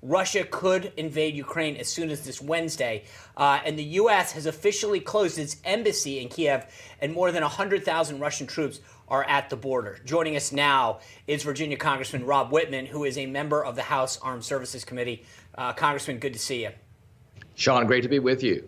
Russia could invade Ukraine as soon as this Wednesday. And the U.S. has officially closed its embassy in Kiev, and more than 100,000 Russian troops are at the border. Joining us now is Virginia Congressman Rob Wittman, who is a member of the House Armed Services Committee. Congressman, good to see you. Sean, great to be with you.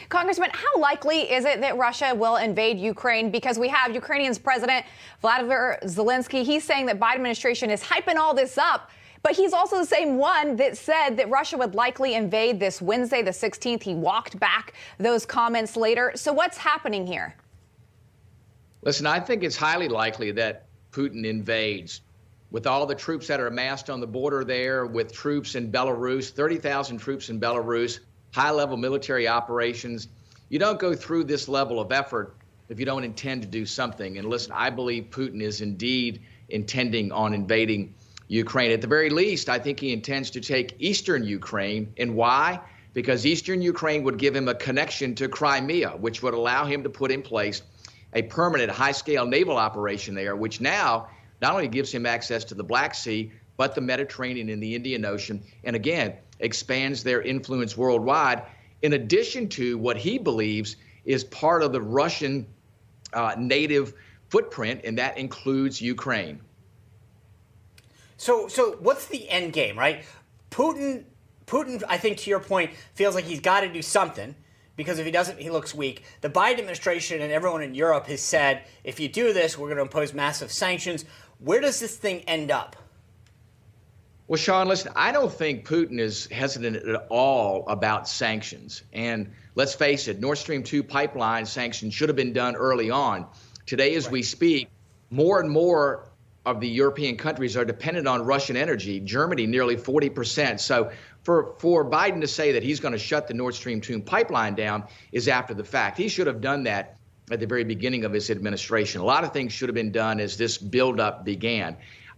Congressman, how likely is it that Russia will invade Ukraine? Because we have Ukrainian's President Vladimir Zelensky. He's saying that Biden administration is hyping all this up, but he's also the same one that said that Russia would likely invade this Wednesday, the 16th. He walked back those comments later. So what's happening here? Listen, I think it's highly likely that Putin invades. With all the troops that are amassed on the border there, with troops in Belarus, 30,000 troops in Belarus, high-level military operations. You don't go through this level of effort if you don't intend to do something. And listen, I believe Putin is indeed intending on invading Ukraine. At the very least, I think he intends to take eastern Ukraine. And why? Because eastern Ukraine would give him a connection to Crimea, which would allow him to put in place a permanent high-scale naval operation there, which now not only gives him access to the Black Sea, but the Mediterranean and the Indian Ocean, and again, expands their influence worldwide, in addition to what he believes is part of the Russian native footprint, and that includes Ukraine. So what's the end game, right? Putin, I think, to your point, feels like he's got to do something, because if he doesn't, he looks weak. The Biden administration and everyone in Europe has said, if you do this, we're going to impose massive sanctions. Where does this thing end up? Well, Sean, listen, I don't think Putin is hesitant at all about sanctions. And let's face it, Nord Stream 2 pipeline sanctions should have been done early on. Today, as we speak, more and more of the European countries are dependent on Russian energy, Germany nearly 40%. So for Biden to say that he's going to shut the Nord Stream 2 pipeline down is after the fact. He should have done that at the very beginning of his administration. A lot of things should have been done as this buildup began.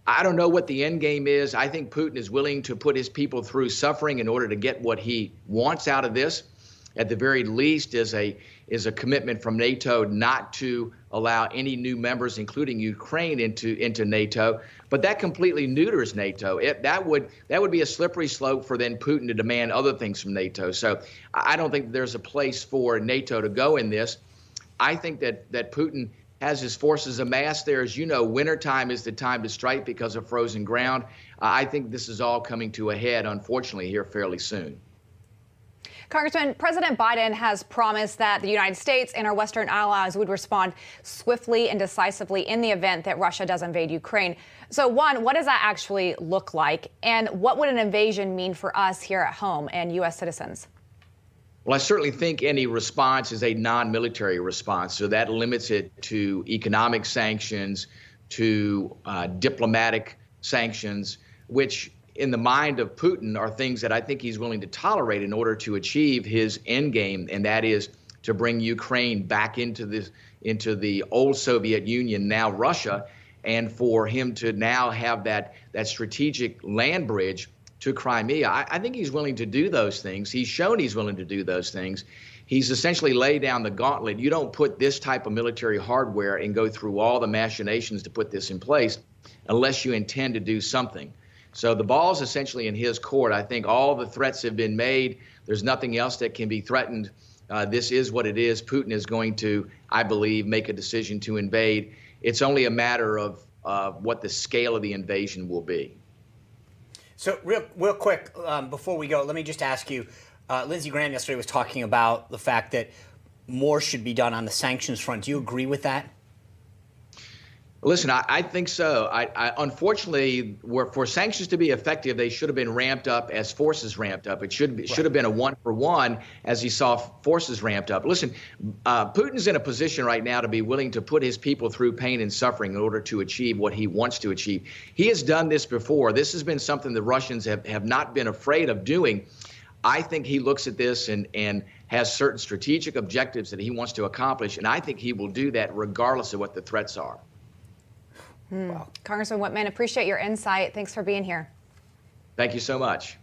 I don't know what the end game is. I think Putin is willing to put his people through suffering in order to get what he wants out of this. At the very least, is a commitment from NATO not to allow any new members, including Ukraine, into NATO. But that completely neuters NATO. That would be a slippery slope for then Putin to demand other things from NATO. So I don't think there's a place for NATO to go in this. I think that Putin has his forces amassed there. As you know, wintertime is the time to strike because of frozen ground. I think this is all coming to a head, unfortunately, here fairly soon. Congressman, President Biden has promised that the United States and our Western allies would respond swiftly and decisively in the event that Russia does invade Ukraine. So, one, what does that actually look like? And what would an invasion mean for us here at home and U.S. citizens? Well, I certainly think any response is a non-military response. So that limits it to economic sanctions, to diplomatic sanctions, which in the mind of Putin are things that I think he's willing to tolerate in order to achieve his end game, and that is to bring Ukraine back into the old Soviet Union, now Russia, and for him to now have that strategic land bridge to Crimea. I think he's willing to do those things. He's shown he's willing to do those things. He's essentially laid down the gauntlet. You don't put this type of military hardware and go through all the machinations to put this in place unless you intend to do something. So the ball's essentially in his court. I think all the threats have been made. There's nothing else that can be threatened. This is what it is. Putin is going to, I believe, make a decision to invade. It's only a matter of what the scale of the invasion will be. So real quick, before we go, let me just ask you, Lindsey Graham yesterday was talking about the fact that more should be done on the sanctions front. Do you agree with that? Listen, I think so. Unfortunately, for sanctions to be effective, they should have been ramped up as forces ramped up. It should have been a one-for-one as he saw forces ramped up. Listen, Putin's in a position right now to be willing to put his people through pain and suffering in order to achieve what he wants to achieve. He has done this before. This has been something the Russians have not been afraid of doing. I think he looks at this and has certain strategic objectives that he wants to accomplish, and I think he will do that regardless of what the threats are. Wow. Congressman Wittman, appreciate your insight. Thanks for being here. Thank you so much.